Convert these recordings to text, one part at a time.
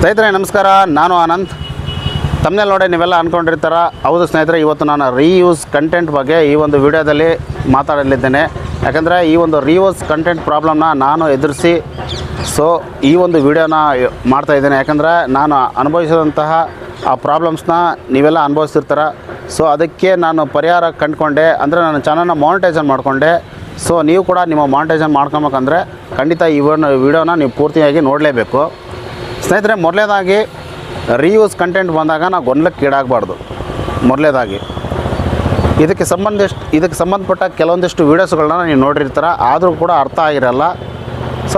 ಸ್ನೇಹಿತರೆ ನಮಸ್ಕಾರ, ನಾನು ಆನಂದ್. ತಮ್ಮನೇಲಿ ನೋಡಿ ನೀವೆಲ್ಲ ಅಂದ್ಕೊಂಡಿರ್ತಾರ. ಹೌದು ಸ್ನೇಹಿತರೆ, ಇವತ್ತು ನಾನು ರೀಯೂಸ್ ಕಂಟೆಂಟ್ ಬಗ್ಗೆ ಈ ಒಂದು ವಿಡಿಯೋದಲ್ಲಿ ಮಾತಾಡಲಿದ್ದೇನೆ. ಯಾಕಂದರೆ ಈ ಒಂದು ರೀಯೂಸ್ ಕಂಟೆಂಟ್ ಪ್ರಾಬ್ಲಮ್ನ ನಾನು ಎದುರಿಸಿ ಈ ಒಂದು ವಿಡಿಯೋನ ಮಾಡ್ತಾಯಿದ್ದೇನೆ. ಯಾಕಂದರೆ ನಾನು ಅನುಭವಿಸಿದಂತಹ ಆ ಪ್ರಾಬ್ಲಮ್ಸ್ನ ನೀವೆಲ್ಲ ಅನುಭವಿಸ್ತಿರ್ತಾರ. ಅದಕ್ಕೆ ನಾನು ಪರಿಹಾರ ಕಂಡುಕೊಂಡೆ, ಅಂದರೆ ನನ್ನ ಚಾನಲ್ನ ಮಾನಿಟೈಸೇಷನ್ ಮಾಡಿಕೊಂಡೆ. ನೀವು ಕೂಡ ನಿಮ್ಮ ಮಾನಿಟೈಸೇಷನ್ ಮಾಡ್ಕೊಬೇಕಂದ್ರೆ ಖಂಡಿತ ಈ ವಿಡಿಯೋನ ನೀವು ಪೂರ್ತಿಯಾಗಿ ನೋಡಲೇಬೇಕು. ಸ್ನೇಹಿತರೆ, ಮೊದಲನೇದಾಗಿ ರೀಯೂಸ್ ಕಂಟೆಂಟ್ ಬಂದಾಗ ನಾವು ಗೊಂದಲಕ್ಕೀಡಾಗಬಾರ್ದು. ಮೊದಲನೇದಾಗಿ ಇದಕ್ಕೆ ಸಂಬಂಧಪಟ್ಟ ಕೆಲವೊಂದಿಷ್ಟು ವೀಡಿಯೋಸ್ಗಳನ್ನ ನೀವು ನೋಡಿರ್ತೀರ, ಆದರೂ ಕೂಡ ಅರ್ಥ ಆಗಿರಲ್ಲ.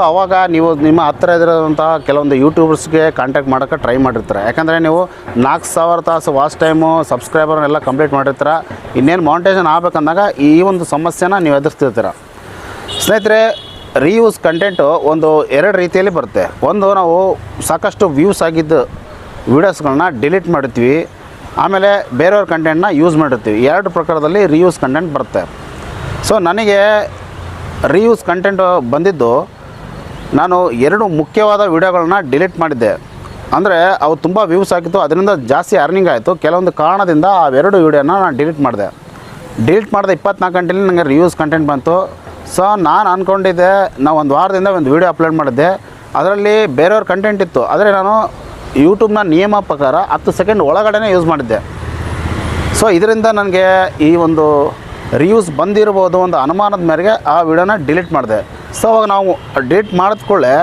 ಆವಾಗ ನೀವು ನಿಮ್ಮ ಹತ್ತಿರ ಇರೋಂತಹ ಕೆಲವೊಂದು ಯೂಟ್ಯೂಬರ್ಸ್ಗೆ ಕಾಂಟ್ಯಾಕ್ಟ್ ಮಾಡೋಕ್ಕೆ ಟ್ರೈ ಮಾಡಿರ್ತಾರೆ. ಯಾಕಂದರೆ ನೀವು 4000 ತಾಸು ವಾಚ್ ಟೈಮು ಸಬ್ಸ್ಕ್ರೈಬರ್ನೆಲ್ಲ ಕಂಪ್ಲೀಟ್ ಮಾಡಿರ್ತೀರ. ಇನ್ನೇನು ಮಾನಿಟೈಸೇಷನ್ ಆಗಬೇಕಂದಾಗ ಈ ಒಂದು ಸಮಸ್ಯೆನ ನೀವು ಎದುರಿಸ್ತಿರ್ತೀರ. ಸ್ನೇಹಿತರೆ, ರೀಯೂಸ್ ಕಂಟೆಂಟು ಎರಡು ರೀತಿಯಲ್ಲಿ ಬರುತ್ತೆ. ಒಂದು, ನಾವು ಸಾಕಷ್ಟು ವ್ಯೂಸ್ ಆಗಿದ್ದು ವೀಡಿಯೋಸ್ಗಳನ್ನ ಡಿಲೀಟ್ ಮಾಡಿರ್ತೀವಿ, ಆಮೇಲೆ ಬೇರೆಯವ್ರ ಕಂಟೆಂಟ್ನ ಯೂಸ್ ಮಾಡಿರ್ತೀವಿ. ಎರಡು ಪ್ರಕಾರದಲ್ಲಿ ರೀಯೂಸ್ ಕಂಟೆಂಟ್ ಬರುತ್ತೆ. ನನಗೆ ರೀಯೂಸ್ ಕಂಟೆಂಟು ಬಂದಿದ್ದು, ನಾನು 2 ಮುಖ್ಯವಾದ ವೀಡಿಯೋಗಳನ್ನ ಡಿಲೀಟ್ ಮಾಡಿದ್ದೆ. ಅಂದರೆ ಅವು ತುಂಬ ವ್ಯೂಸ್ ಆಗಿತ್ತು, ಅದರಿಂದ ಜಾಸ್ತಿ ಅರ್ನಿಂಗ್ ಆಯಿತು. ಕೆಲವೊಂದು ಕಾರಣದಿಂದ ಆ 2 ವೀಡಿಯೋನ ನಾನು ಡಿಲೀಟ್ ಮಾಡಿದೆ. ಡಿಲೀಟ್ ಮಾಡಿದ 24 ಗಂಟೆಯಲ್ಲಿ ನನಗೆ ರೀಯೂಸ್ ಕಂಟೆಂಟ್ ಬಂತು. ನಾನು ಅಂದ್ಕೊಂಡಿದ್ದೆ, ನಾವು ಒಂದು ವಾರದಿಂದ ಒಂದು ವೀಡಿಯೋ ಅಪ್ಲೋಡ್ ಮಾಡಿದ್ದೆ, ಅದರಲ್ಲಿ ಬೇರೆಯವ್ರ ಕಂಟೆಂಟ್ ಇತ್ತು. ಆದರೆ ನಾನು ಯೂಟ್ಯೂಬ್ನ ನಿಯಮ ಪ್ರಕಾರ 10 ಸೆಕೆಂಡ್ ಒಳಗಡೆ ಯೂಸ್ ಮಾಡಿದ್ದೆ. ಇದರಿಂದ ನನಗೆ ಈ ಒಂದು ರೀಯೂಸ್ ಬಂದಿರ್ಬೋದು ಒಂದು ಅನುಮಾನದ ಮೇರೆಗೆ ಆ ವಿಡಿಯೋನ ಡಿಲೀಟ್ ಮಾಡಿದೆ. ಅವಾಗ ನಾವು ಡಿಲೀಟ್ ಮಾಡಿದ್ಕೊಳ್ಳೆ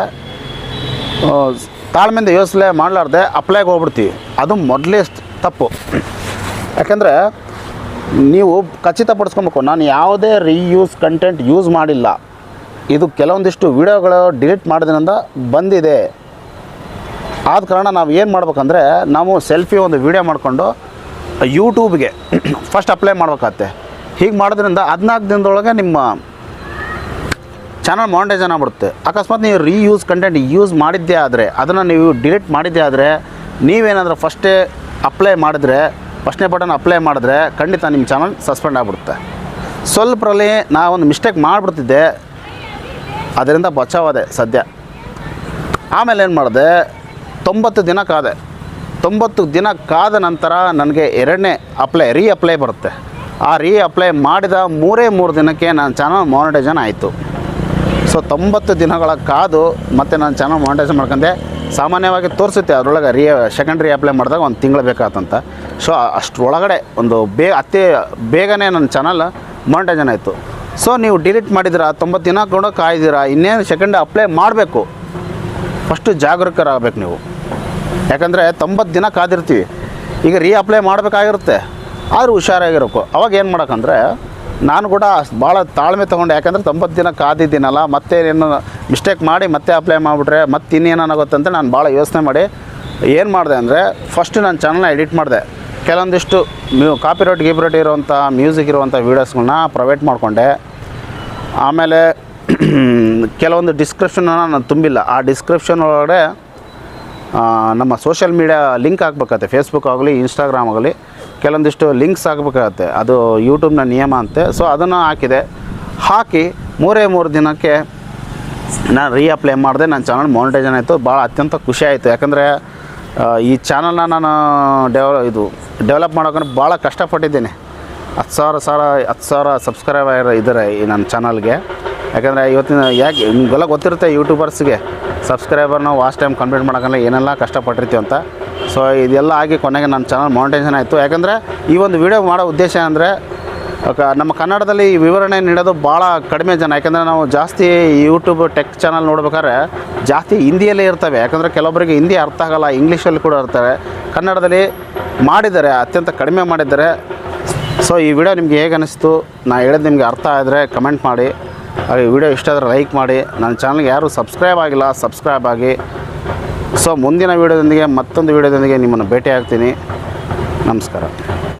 ತಾಳ್ಮೆಯಿಂದ ಯೋಚನೆ ಮಾಡಲಾರ್ದೆ ಅಪ್ಲೈಗೆ ಹೋಗ್ಬಿಡ್ತೀವಿ. ಅದು ಮೊದಲೇ ತಪ್ಪು. ಯಾಕೆಂದರೆ ನೀವು ಖಚಿತಪಡಿಸ್ಕೊಬೇಕು, ನಾನು ಯಾವುದೇ ರೀಯೂಸ್ ಕಂಟೆಂಟ್ ಯೂಸ್ ಮಾಡಿಲ್ಲ, ಇದು ಕೆಲವೊಂದಿಷ್ಟು ವೀಡಿಯೋಗಳು ಡಿಲೀಟ್ ಮಾಡೋದ್ರಿಂದ ಬಂದಿದೆ. ಆದ ಕಾರಣ ನಾವು ಏನು ಮಾಡ್ಬೇಕಂದ್ರೆ, ನಾವು ಸೆಲ್ಫಿ ಒಂದು ವೀಡಿಯೋ ಮಾಡಿಕೊಂಡು ಯೂಟ್ಯೂಬ್ಗೆ ಫಸ್ಟ್ ಅಪ್ಲೈ ಮಾಡ್ಬೇಕಾಗತ್ತೆ. ಹೀಗೆ ಮಾಡೋದ್ರಿಂದ 14 ದಿನದೊಳಗೆ ನಿಮ್ಮ ಚಾನಲ್ ಮಾನಿಟೈಸೇಷನ್ ಆಗ್ಬಿಡುತ್ತೆ. ಅಕಸ್ಮಾತ್ ನೀವು ರೀಯೂಸ್ ಕಂಟೆಂಟ್ ಯೂಸ್ ಮಾಡಿದ್ದೇ ಆದರೆ, ಅದನ್ನು ನೀವು ಡಿಲೀಟ್ ಮಾಡಿದ್ದೇ ಆದರೆ, ನೀವೇನಾದರೂ ಫಸ್ಟೇ ಅಪ್ಲೈ ಮಾಡಿದ್ರೆ, ಫಸ್ಟ್ನೇ ಬಟನ್ ಅಪ್ಲೈ ಮಾಡಿದ್ರೆ ಖಂಡಿತ ನಿಮ್ಮ ಚಾನಲ್ ಸಸ್ಪೆಂಡ್ ಆಗಿಬಿಡುತ್ತೆ. ಸ್ವಲ್ಪರಲ್ಲಿ ನಾವೊಂದು ಮಿಸ್ಟೇಕ್ ಮಾಡಿಬಿಡ್ತಿದ್ದೆ, ಅದರಿಂದ ಬಚಾವಾದೆ ಸದ್ಯ. ಆಮೇಲೆ ಏನು ಮಾಡಿದೆ, 90 ದಿನ ಕಾದೆ. 90 ದಿನ ಕಾದ ನಂತರ ನನಗೆ ಎರಡನೇ ರೀಅಪ್ಲೈ ಬರುತ್ತೆ. ಆ ರೀಅಪ್ಲೈ ಮಾಡಿದ 3 ದಿನಕ್ಕೆ ನನ್ನ ಚಾನಲ್ ಮಾನಿಟೈಸೇಷನ್ ಆಯಿತು. 90 ದಿನಗಳ ಕಾದು ಮತ್ತೆ ನಾನು ಚಾನಲ್ ಮಾನಿಟೈಸೇಷನ್ ಮಾಡ್ಕೊಂಡೆ. ಸಾಮಾನ್ಯವಾಗಿ ತೋರಿಸುತ್ತೆ ಅದರೊಳಗೆ ಸೆಕೆಂಡ್ ರೀಅಪ್ಲೈ ಮಾಡಿದಾಗ 1 ತಿಂಗಳು ಬೇಕಾಗತ್ತಂತ. ಅಷ್ಟರೊಳಗಡೆ ಅತಿ ಬೇಗನೆ ನನ್ನ ಚಾನಲ್ ಮಾನಿಟೈಸೇಷನ್ ಆಯಿತು. ನೀವು ಡಿಲೀಟ್ ಮಾಡಿದ್ದೀರಾ, 90 ದಿನ ಕೂಡ ಕಾಯ್ದಿರಾ, ಇನ್ನೇನು ಸೆಕೆಂಡ್ ಅಪ್ಲೈ ಮಾಡಬೇಕು. ಫಸ್ಟು ಜಾಗರೂಕರಾಗಬೇಕು ನೀವು. ಯಾಕಂದರೆ 90 ದಿನ ಕಾದಿರ್ತೀವಿ, ಈಗ ರೀಅಪ್ಲೈ ಮಾಡಬೇಕಾಗಿರುತ್ತೆ, ಆದರೂ ಹುಷಾರಾಗಿರಬೇಕು. ಅವಾಗ ಏನು ಮಾಡೋಕ್ಕಂದ್ರೆ, ನಾನು ಕೂಡ ಭಾಳ ತಾಳ್ಮೆ ತೊಗೊಂಡೆ. ಯಾಕಂದರೆ 90 ದಿನ ಕಾದಿದ್ದೀನಲ್ಲ, ಮತ್ತೆ ಏನು ಮಿಸ್ಟೇಕ್ ಮಾಡಿ ಮತ್ತೆ ಅಪ್ಲೈ ಮಾಡಿಬಿಟ್ರೆ ಮತ್ತೆ ಇನ್ನೇನಾಗುತ್ತೆ ಅಂತ ನಾನು ಭಾಳ ಯೋಚನೆ ಮಾಡಿ ಏನು ಮಾಡಿದೆ ಅಂದರೆ, ಫಸ್ಟು ನನ್ನ ಚಾನಲ್ನ ಎಡಿಟ್ ಮಾಡಿದೆ. ಕೆಲವೊಂದಿಷ್ಟು ಕಾಪಿರೈಟ್ ಇರುವಂಥ ಮ್ಯೂಸಿಕ್ ಇರುವಂಥ ವೀಡಿಯೋಸ್ಗಳನ್ನ ಪ್ರೈವೇಟ್ ಮಾಡಿಕೊಂಡೆ. ಆಮೇಲೆ ಕೆಲವೊಂದು ಡಿಸ್ಕ್ರಿಪ್ಷನ್ನ ನಾನು ತುಂಬಿಲ್ಲ. ಆ ಡಿಸ್ಕ್ರಿಪ್ಷನ್ ಒಳಗಡೆ ನಮ್ಮ ಸೋಷಿಯಲ್ ಮೀಡಿಯಾ ಲಿಂಕ್ ಹಾಕ್ಬೇಕಾಗತ್ತೆ. ಫೇಸ್ಬುಕ್ ಆಗಲಿ, ಇನ್ಸ್ಟಾಗ್ರಾಮ್ ಆಗಲಿ, ಕೆಲವೊಂದಿಷ್ಟು ಲಿಂಕ್ಸ್ ಹಾಕಬೇಕಾಗತ್ತೆ. ಅದು ಯೂಟ್ಯೂಬ್ನ ನಿಯಮ ಅಂತೆ. ಅದನ್ನು ಹಾಕಿ 3 ದಿನಕ್ಕೆ ನಾನು ರೀಅಪ್ಲೈ ಮಾಡಿದೆ. ನನ್ನ ಚಾನಲ್ ಮಾನಿಟೈಸೇಷನ್ ಆಯಿತು. ಭಾಳ ಅತ್ಯಂತ ಖುಷಿ ಆಯಿತು. ಯಾಕಂದರೆ ಈ ಚಾನಲ್ನ ನಾನು ಡೆವಲಪ್ ಮಾಡೋಕೆ ಭಾಳ ಕಷ್ಟಪಟ್ಟಿದ್ದೀನಿ. 10,000 ಸಬ್ಸ್ಕ್ರೈಬರ್ ಇದ್ದಾರೆ ಈ ನನ್ನ ಚಾನಲ್ಗೆ. ಯಾಕಂದರೆ ನಿಮಗೆಲ್ಲ ಗೊತ್ತಿರುತ್ತೆ, ಯೂಟ್ಯೂಬರ್ಸ್ಗೆ ಸಬ್ಸ್ಕ್ರೈಬರ್ನ ವಾಚ್ ಟೈಮ್ ಕಂಪ್ಲೀಟ್ ಮಾಡೋಕ್ಕಲ್ಲ ಏನೆಲ್ಲ ಕಷ್ಟಪಟ್ಟಿರ್ತೀವಿ ಅಂತ. ಇದೆಲ್ಲ ಆಗಿ ಕೊನೆಗೆ ನನ್ನ ಚಾನಲ್ ಮಾನಿಟೈಸೇಷನ್ ಆಯಿತು. ಯಾಕಂದರೆ ಈ ಒಂದು ವಿಡಿಯೋ ಮಾಡೋ ಉದ್ದೇಶ ಅಂದರೆ, ನಮ್ಮ ಕನ್ನಡದಲ್ಲಿ ವಿವರಣೆ ನೀಡೋದು ಭಾಳ ಕಡಿಮೆ ಜನ. ಯಾಕಂದರೆ ನಾವು ಜಾಸ್ತಿ ಯೂಟ್ಯೂಬ್ ಟೆಕ್ ಚಾನಲ್ ನೋಡ್ಬೇಕಾದ್ರೆ ಜಾಸ್ತಿ ಹಿಂದಿಯಲ್ಲೇ ಇರ್ತವೆ. ಯಾಕಂದರೆ ಕೆಲವೊಬ್ಬರಿಗೆ ಹಿಂದಿ ಅರ್ಥ ಆಗೋಲ್ಲ, ಇಂಗ್ಲೀಷಲ್ಲಿ ಕೂಡ ಇರ್ತಾರೆ. ಕನ್ನಡದಲ್ಲಿ ಮಾಡಿದ್ದಾರೆ, ಅತ್ಯಂತ ಕಡಿಮೆ ಮಾಡಿದ್ದಾರೆ. ಈ ವಿಡಿಯೋ ನಿಮಗೆ ಹೇಗೆ ಅನ್ನಿಸ್ತು, ನಾನು ಹೇಳೋದು ನಿಮಗೆ ಅರ್ಥ ಆದರೆ ಕಮೆಂಟ್ ಮಾಡಿ. ಹಾಗೆ ವಿಡಿಯೋ ಇಷ್ಟ ಆದರೆ ಲೈಕ್ ಮಾಡಿ. ನನ್ನ ಚಾನಲ್ಗೆ ಯಾರು ಸಬ್ಸ್ಕ್ರೈಬ್ ಆಗಿಲ್ಲ, ಸಬ್ಸ್ಕ್ರೈಬ್ ಆಗಿ. ಮುಂದಿನ ವೀಡಿಯೋದೊಂದಿಗೆ ಮತ್ತೊಂದು ವೀಡಿಯೋದೊಂದಿಗೆ ನಿಮ್ಮನ್ನು ಭೇಟಿ ಆಗ್ತೀನಿ. ನಮಸ್ಕಾರ.